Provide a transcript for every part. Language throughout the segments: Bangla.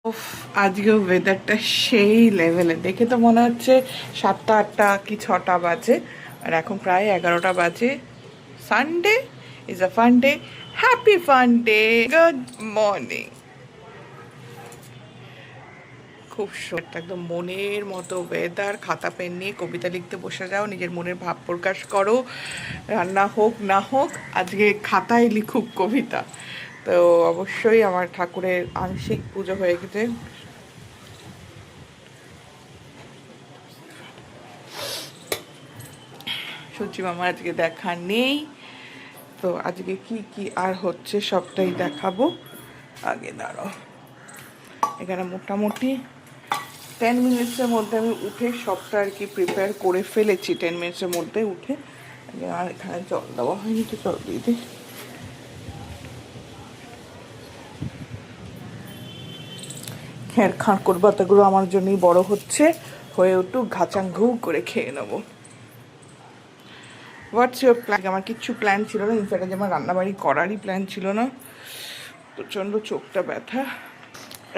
উফ, আজকেও ওয়েদারটা সেই লেভেলে। দেখে তো মনে হচ্ছে 7টা 8টা কি 6টা বাজে, আর এখন প্রায় 11টা বাজে। Sunday is a fun day, happy fun day, good morning. খুব সুন্দর, একদম মনের মতো ওয়েদার। খাতা পেন নিয়ে কবিতা লিখতে বসে যাও, নিজের মনের ভাব প্রকাশ করো, রান্না হোক না হোক, আজকে খাতায় লিখুক কবিতা। তো অবশ্যই আমার ঠাকুরের আংশিক পুজো হয়ে গেছে। সূর্যি মামা আজকে দেখা নেই, তো আজকে কি কি আর হচ্ছে সবটাই দেখাবো। আগে দাঁড়াও, এখানে মোটামুটি 10 মিনিটসের মধ্যে আমি উঠে সবটা আর কি প্রিপেয়ার করে ফেলেছি। 10 মিনিটসের মধ্যে উঠে আর এখানে জল দেওয়া হয়নি, তো জল দিয়ে দিই। খের খাঁড় করবাতাগুলো আমার জন্যই বড় হচ্ছে, হয়ে উঠুক, ঘাচাং ঘু করে খেয়ে নেবো। What's your plan? আমার কিচ্ছু প্ল্যান ছিল না, ইনফ্যাক্ট আমার রান্নাবাড়ি করারই প্ল্যান ছিল না। প্রচণ্ড চোখটা ব্যথা।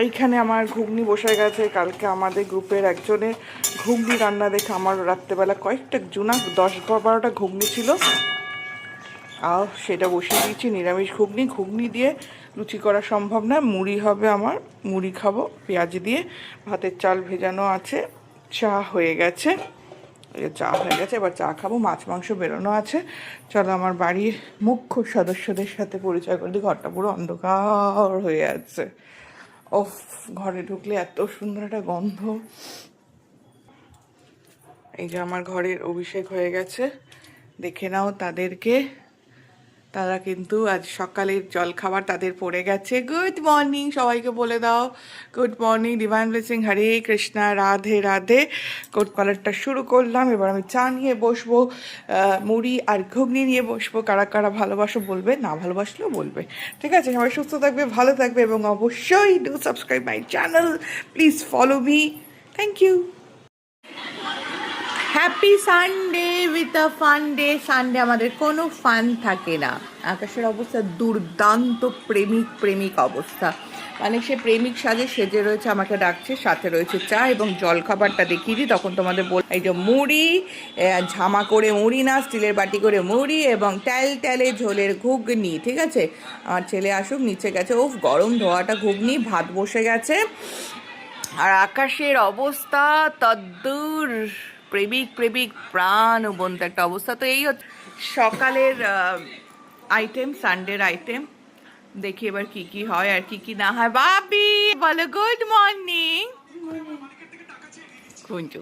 এইখানে আমার ঘুগনি বসে গেছে। কালকে আমাদের গ্রুপের একজনের ঘুগনি রান্না দেখে আমার রাত্রেবেলা কয়েকটা জুনা 10-12টা ঘুগনি ছিল, আর সেটা বসিয়ে দিয়েছি। নিরামিষ ঘুগনি, ঘুগনি দিয়ে লুচি করা সম্ভব না, মুড়ি হবে আমার, মুড়ি খাবো পেঁয়াজ দিয়ে। ভাতের চাল ভেজানো আছে, চা হয়ে গেছে, চা হয়ে গেছে, এবার চা খাবো। মাছ মাংস বেরোনো আছে। চলো আমার বাড়ির মুখ্য সদস্যদের সাথে পরিচয় করে দিই। ঘরটা পুরো অন্ধকার হয়ে আছে। ওফ, ঘরে ঢুকলে এত সুন্দর একটা গন্ধ। এই যে আমার ঘরের অভিষেক হয়ে গেছে, দেখে নাও তাদেরকে। তারা কিন্তু আজ সকালের জলখাবার তাদের পড়ে গেছে। গুড মর্নিং সবাইকে বলে দাও, গুড মর্নিং, ডিভাইন ব্লেসিং, হরে কৃষ্ণা, রাধে রাধে। কোট কলারটা শুরু করলাম, এবার আমি চা নিয়ে বসবো, মুড়ি আর ঘুগনি নিয়ে বসবো। কারা কারা ভালোবাসো বলবে, না ভালোবাসলেও বলবে। ঠিক আছে, সবাই সুস্থ থাকবে, ভালো থাকবে, এবং অবশ্যই do subscribe my channel, please follow me, thank you. Happy Sunday with a fun day. Sunday আমাদের কোনো ফান থাকে না। আকাশের অবস্থা দুর্দান্ত, প্রেমিক প্রেমিক অবস্থা। মানে সে প্রেমিক সাজে সেজে রয়েছে, আমাকে ডাকছে, সাথে রয়েছে চা এবং জল। খাবারটা দেখিয়ে দিই, তখন তোমাদের বল। এই যে মুড়ি, ঝামা করে মুড়ি না, স্টিলের বাটি করে মুড়ি, এবং ট্যাল ট্যালে ঝোলের ঘুগনি। ঠিক আছে, আমার ছেলে আসুক, নিচে গেছে। ওফ, গরম ধোয়াটা ঘুগনি, ভাত বসে গেছে, আর আকাশের অবস্থা তদ্দূর প্রেমিক প্রেমিক প্রাণ বন্ধু একটা অবস্থা। তো এই হচ্ছে সকালের আইটেম, সানডের আইটেম। দেখি এবার কি কি হয় আর কি কি না হয়। বাবি বলো গুড মর্নিং। কুঞ্জু